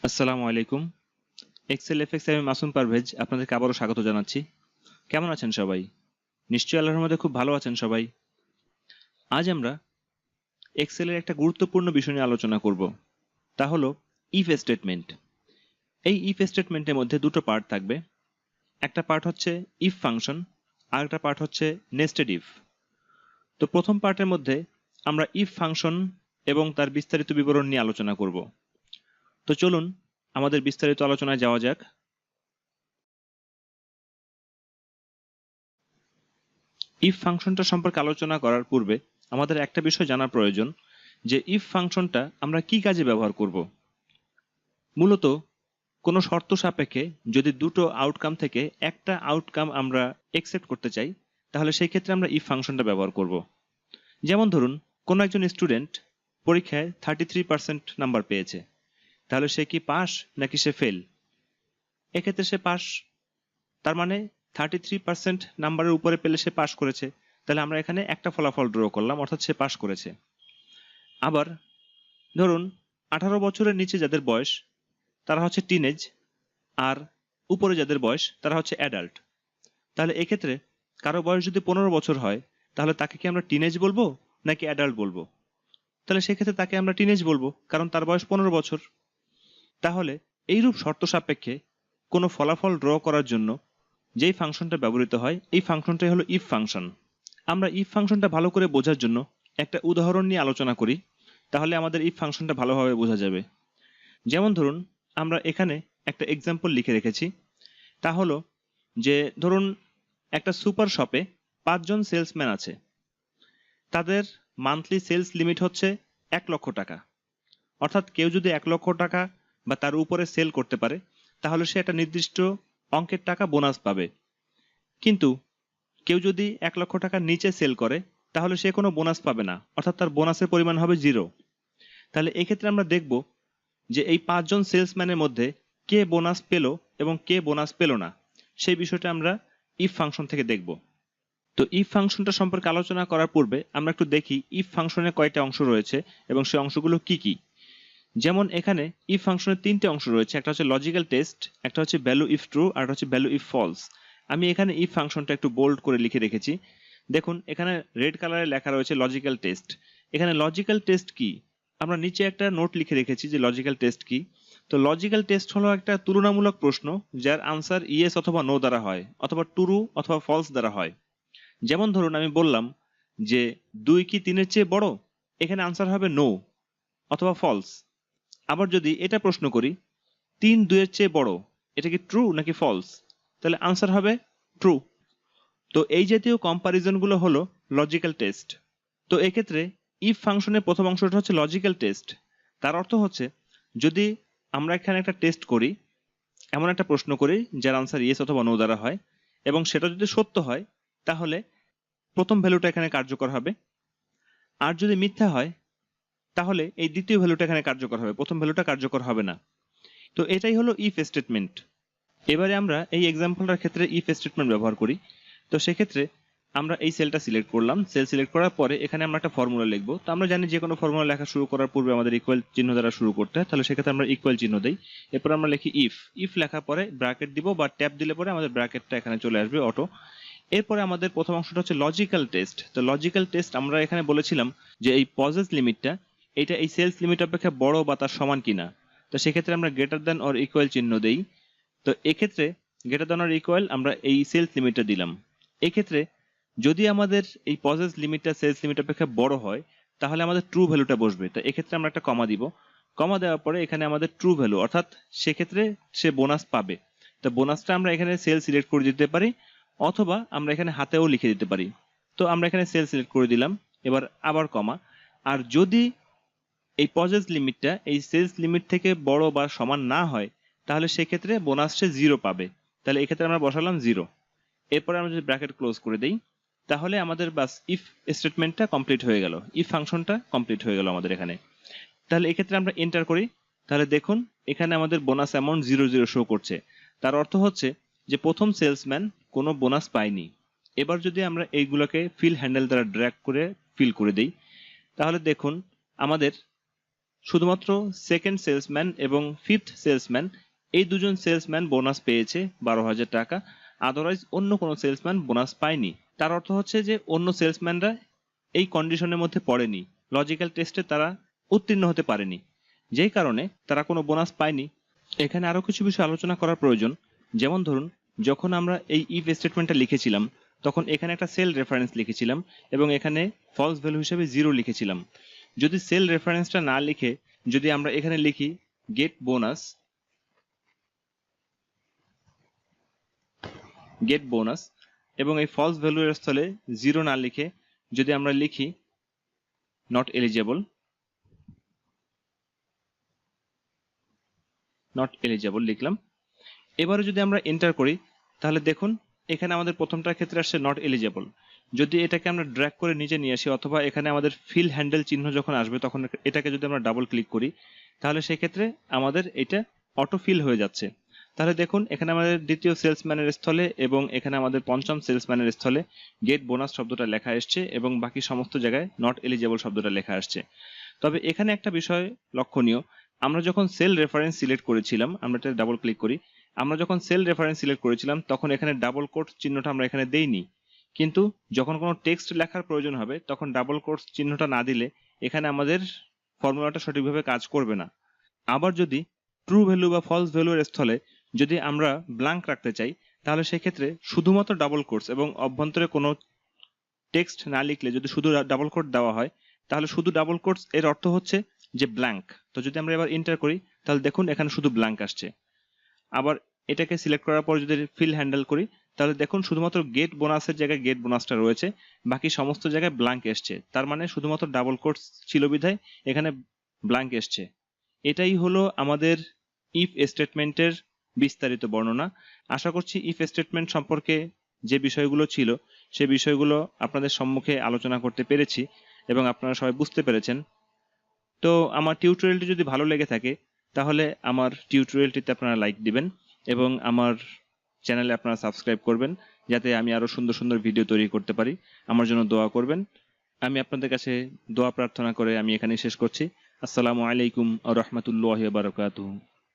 আসসালামু আলাইকুম। Excel FX আমি মাসুম পারভেজ আপনাদেরকে আবারও স্বাগত জানাচ্ছি। কেমন আছেন সবাই? নিশ্চয়ই আল্লাহর রহমতে খুব ভালো আছেন সবাই। আজ আমরা এক্সেলের একটা গুরুত্বপূর্ণ বিষয় নিয়ে আলোচনা করব, তা হলো ইফ স্টেটমেন্ট। এই ইফ স্টেটমেন্টের মধ্যে দুটো পার্ট থাকবে। একটা পার্ট হচ্ছে ইফ ফাংশন, আর একটা পার্ট হচ্ছে নেস্টেড ইফ। তো প্রথম পার্টের মধ্যে আমরা ইফ ফাংশন এবং তার বিস্তারিত বিবরণ নিয়ে আলোচনা করব। তো চলুন আমাদের বিস্তারিত আলোচনায় যাওয়া যাক। ইফ ফাংশনটা সম্পর্কে আলোচনা করার পূর্বে আমাদের একটা বিষয় জানা প্রয়োজন, যে ইফ ফাংশনটা আমরা কি কাজে ব্যবহার করব। মূলত কোনো শর্ত সাপেক্ষে যদি দুটো আউটকাম থেকে একটা আউটকাম আমরা একসেপ্ট করতে চাই, তাহলে সেই ক্ষেত্রে আমরা ইফ ফাংশনটা ব্যবহার করব। যেমন ধরুন, কোনো একজন স্টুডেন্ট পরীক্ষায় 33% নাম্বার পেয়েছে, তাহলে সে কি পাস নাকি সে ফেল? এক্ষেত্রে সে পাস, তার মানে 33% নাম্বারের উপরে পেলে সে পাস করেছে। তাহলে আমরা এখানে একটা ফলাফল ড্র করলাম, অর্থাৎ সে পাস করেছে। আবার ধরুন 18 বছরের নিচে যাদের বয়স তারা হচ্ছে টিনেজ, আর উপরে যাদের বয়স তারা হচ্ছে অ্যাডাল্ট। তাহলে এক্ষেত্রে কারো বয়স যদি 15 বছর হয়, তাহলে তাকে কি আমরা টিনেজ বলবো নাকি অ্যাডাল্ট বলবো? তাহলে সেক্ষেত্রে তাকে আমরা টিনেজ বলবো, কারণ তার বয়স 15 বছর। তাহলে এইরূপ শর্ত সাপেক্ষে কোনো ফলাফল ড্র করার জন্য যেই ফাংশনটা ব্যবহৃত হয়, এই ফাংশনটাই হলো ইফ ফাংশন। আমরা ইফ ফাংশনটা ভালো করে বোঝার জন্য একটা উদাহরণ নিয়ে আলোচনা করি, তাহলে আমাদের ইফ ফাংশনটা ভালোভাবে বোঝা যাবে। যেমন ধরুন, আমরা এখানে একটা এক্সাম্পল লিখে রেখেছি, তা হলো যে ধরুন একটা সুপার শপে 5জন সেলসম্যান আছে। তাদের মান্থলি সেলস লিমিট হচ্ছে 1 লক্ষ টাকা। অর্থাৎ কেউ যদি 1 লক্ষ টাকা বা তার উপরে সেল করতে পারে, তাহলে সে একটা নির্দিষ্ট অঙ্কের টাকা বোনাস পাবে। কিন্তু কেউ যদি 1 লক্ষ টাকার নিচে সেল করে, তাহলে সে কোনো বোনাস পাবে না, অর্থাৎ তার বোনাসের পরিমাণ হবে 0। তাহলে এক্ষেত্রে আমরা দেখব যে এই 5জন সেলসম্যানের মধ্যে কে বোনাস পেল এবং কে বোনাস পেল না, সেই বিষয়টা আমরা ইফ ফাংশন থেকে দেখব। তো ইফ ফাংশনটা সম্পর্কে আলোচনা করার পূর্বে আমরা একটু দেখি ইফ ফাংশনে কয়টা অংশ রয়েছে এবং সেই অংশগুলো কি কি। যেমন এখানে ইফ ফাংশনের 3টে অংশ রয়েছে, একটা হচ্ছে লজিক্যাল টেস্ট, একটা হচ্ছে ভ্যালু ইফ ট্রু, আর একটা হচ্ছে ভ্যালু ইফ ফলস। আমি এখানে ইফ ফাংশনটা একটু বোল্ড করে লিখে রেখেছি। দেখুন এখানে রেড কালারে লেখা রয়েছে লজিক্যাল টেস্ট। এখানে লজিক্যাল টেস্ট কি, আমরা নিচে একটা নোট লিখে রেখেছি যে লজিক্যাল টেস্ট কি। তো লজিক্যাল টেস্ট হলো একটা তুলনামূলক প্রশ্ন যার আনসার ইয়েস অথবা নো দ্বারা হয়, অথবা ট্রু অথবা ফলস দ্বারা হয়। যেমন ধরুন আমি বললাম যে 2 কি 3-এর চেয়ে বড়, এখানে আনসার হবে নো অথবা ফলস। আবার যদি এটা প্রশ্ন করি 3 2-এর চেয়ে বড়, এটা কি ট্রু নাকি ফলস, তাহলে আনসার হবে ট্রু। তো এই জাতীয় কম্পারিজন গুলো হলো লজিক্যাল টেস্ট। তো এক্ষেত্রে ইফ ফাংশনের প্রথম অংশটা হচ্ছে লজিক্যাল টেস্ট। তার অর্থ হচ্ছে যদি আমরা এখানে একটা টেস্ট করি, এমন একটা প্রশ্ন করি যার আনসার ইয়েস অথবা নো দ্বারা হয়, এবং সেটা যদি সত্য হয়, তাহলে প্রথম ভ্যালুটা এখানে কার্যকর হবে। আর যদি মিথ্যা হয়, তাহলে এই দ্বিতীয় ভ্যালুটা এখানে কার্যকর হবে, প্রথম ভ্যালুটা কার্যকর হবে না। তো এটাই হলো ইফ স্টেটমেন্ট। এবারে আমরা এই এক্সাম্পলটার ক্ষেত্রে ইফ স্টেটমেন্ট ব্যবহার করি। তো সেক্ষেত্রে আমরা এই সেলটা সিলেক্ট করলাম, সেল সিলেক্ট করার পরে এখানে আমরা একটা ফর্মুলা লিখবো। তো আমরা জানি যে কোনো ফর্মুলা লেখা শুরু করার পূর্বে আমাদের ইকুয়াল চিহ্ন দ্বারা শুরু করতে হয়, তাহলে সেক্ষেত্রে আমরা ইকুয়াল চিহ্ন দিই। এরপর আমরা লিখি ইফ। ইফ লেখার পরে ব্র্যাকেট দিব বা ট্যাব দিলে পরে আমাদের ব্র্যাকেটটা এখানে চলে আসবে অটো। এরপরে আমাদের প্রথম অংশটা হচ্ছে লজিক্যাল টেস্ট। তো লজিক্যাল টেস্ট আমরা এখানে বলেছিলাম যে এই পজেস লিমিটটা এটা এই সেলস লিমিট অপেক্ষা বড় বা তার সমান কিনা। তো সেক্ষেত্রে আমরা গ্রেটার দ্যান অর ইকুয়াল চিহ্ন দেই। তো এক্ষেত্রে গ্রেটার দ্যান অর ইকুয়াল আমরা এই সেলস লিমিটটা দিলাম। এক্ষেত্রে যদি আমাদের এই পজেস লিমিটটা সেলস লিমিট অপেক্ষা বড় হয়, তাহলে আমাদের ট্রু ভ্যালুটা বসবে। তো এক্ষেত্রে আমরা একটা কমা দিব। কমা দেওয়ার পরে এখানে আমাদের ট্রু ভ্যালু, অর্থাৎ সেক্ষেত্রে সে বোনাস পাবে। তো বোনাসটা আমরা এখানে সেল সিলেক্ট করে দিতে পারি, অথবা আমরা এখানে হাতেও লিখে দিতে পারি। তো আমরা এখানে সেল সিলেক্ট করে দিলাম, এবার আবার কমা। আর যদি এই পজেস লিমিটটা এই সেলস লিমিট থেকে বড় বা সমান না হয়, তাহলে সেক্ষেত্রে বোনাস সে 0 পাবে। তাহলে এক্ষেত্রে আমরা বসালাম 0। এরপরে আমরা যদি ব্র্যাকেট ক্লোজ করে দিই, তাহলে আমাদের বাস ইফ স্টেটমেন্টটা কমপ্লিট হয়ে গেল, ইফ ফাংশনটা কমপ্লিট হয়ে গেল আমাদের এখানে। তাহলে এক্ষেত্রে আমরা এন্টার করি, তাহলে দেখুন এখানে আমাদের বোনাস অ্যামাউন্ট 0 শো করছে। তার অর্থ হচ্ছে যে প্রথম সেলসম্যান কোনো বোনাস পায়নি। এবার যদি আমরা এইগুলোকে ফিল হ্যান্ডেল দ্বারা ড্র্যাগ করে ফিল করে দিই, তাহলে দেখুন আমাদের শুধুমাত্র সেকেন্ড সেলসম্যান এবং ফিফথ সেলসম্যান এই দুজন সেলসম্যান বোনাস পেয়েছে 12,000 টাকা, আদারওয়াইজ অন্য কোনো সেলসম্যান বোনাস পায়নি। তার অর্থ হচ্ছে যে অন্য সেলসম্যানরা এই কন্ডিশনের মধ্যে পড়েনি, লজিক্যাল টেস্টে তারা উত্তীর্ণ হতে পারেনি, যেই কারণে তারা কোনো বোনাস পায়নি। এখানে আরো কিছু বিষয় আলোচনা করার প্রয়োজন। যেমন ধরুন, যখন আমরা এই ইফ স্টেটমেন্টটা লিখেছিলাম তখন এখানে একটা সেল রেফারেন্স লিখেছিলাম এবং এখানে ফলস ভ্যালু হিসেবে 0 লিখেছিলাম। যদি সেল রেফারেন্সটা না লিখে যদি আমরা এখানে লিখি গেট বোনাস এবং এই ফলস ভ্যালু এর স্থলে 0 না লিখে যদি আমরা লিখি নট এলিজেবল লিখলাম, এবারে যদি আমরা এন্টার করি তাহলে দেখুন এখানে আমাদের প্রথমটার ক্ষেত্রে আসছে নট এলিজেবল। যদি এটাকে আমরা ড্র্যাগ করে নিচে নিয়ে আসি অথবা এখানে আমাদের ফিল হ্যান্ডেল চিহ্ন যখন আসবে তখন এটাকে যদি আমরা ডাবল ক্লিক করি তাহলে সেক্ষেত্রে আমাদের এটা অটো ফিল হয়ে যাচ্ছে। তাহলে দেখুন এখানে আমাদের দ্বিতীয় সেলসম্যানের স্থলে এবং এখানে আমাদের পঞ্চম সেলসম্যানের স্থলে গেট বোনাস শব্দটা লেখা আসছে এবং বাকি সমস্ত জায়গায় নট এলিজেবল শব্দটা লেখা আসছে। তবে এখানে একটা বিষয় লক্ষণীয়, আমরা যখন সেল রেফারেন্স সিলেক্ট করেছিলাম, আমরা এটা ডাবল ক্লিক করি, আমরা যখন সেল রেফারেন্স সিলেক্ট করেছিলাম তখন এখানে ডাবল কোট চিহ্নটা আমরা এখানে দেইনি, কিন্তু যখন কোনো টেক্সট লেখার প্রয়োজন হবে তখন ডাবল কোট চিহ্নটা না দিলে এখানে আমাদের ফর্মুলাটা সঠিকভাবে কাজ করবে না। আবার যদি ট্রু ভ্যালু বা ফলস ভ্যালুর স্থলে যদি আমরা ব্ল্যাঙ্ক রাখতে চাই তাহলে সেক্ষেত্রে শুধুমাত্র ডাবল কোটস এবং অভ্যন্তরে কোনো টেক্সট না লিখলে যদি শুধু ডাবল কোট দেওয়া হয় তাহলে শুধু ডাবল কোটস এর অর্থ হচ্ছে যে ব্ল্যাঙ্ক। তো যদি আমরা এবার এন্টার করি তাহলে দেখুন এখানে শুধু ব্ল্যাঙ্ক আসছে। আবার এটাকে সিলেক্ট করার পর যদি ফিল হ্যান্ডেল করি তাহলে দেখুন শুধুমাত্র গেট বোনাসের জায়গায় গেট বোনাসটা রয়েছে, বাকি সমস্ত জায়গায় ব্ল্যাঙ্ক এসছে। তার মানে শুধুমাত্র ডাবল কোটস ছিল বিধায় এখানে ব্ল্যাঙ্ক এসছে। এটাই হলো আমাদের ইফ স্টেটমেন্টের বিস্তারিত বর্ণনা। আশা করছি ইফ স্টেটমেন্ট সম্পর্কে যে বিষয়গুলো ছিল সে বিষয়গুলো আপনাদের সম্মুখে আলোচনা করতে পেরেছি এবং আপনারা সবাই বুঝতে পেরেছেন। তো আমার টিউটোরিয়ালটি যদি ভালো লেগে থাকে তাহলে আমার টিউটোরিয়ালটিতে আপনারা লাইক দিবেন এবং আমার চ্যানেলে আপনারা সাবস্ক্রাইব করবেন যাতে আমি আরো সুন্দর সুন্দর ভিডিও তৈরি করতে পারি। আমার জন্য দোয়া করবেন। আমি আপনাদের কাছে দোয়া প্রার্থনা করে আমি এখানে শেষ করছি। আসসালামু আলাইকুম ওয়া রাহমাতুল্লাহি ওয়া বারাকাতুহু।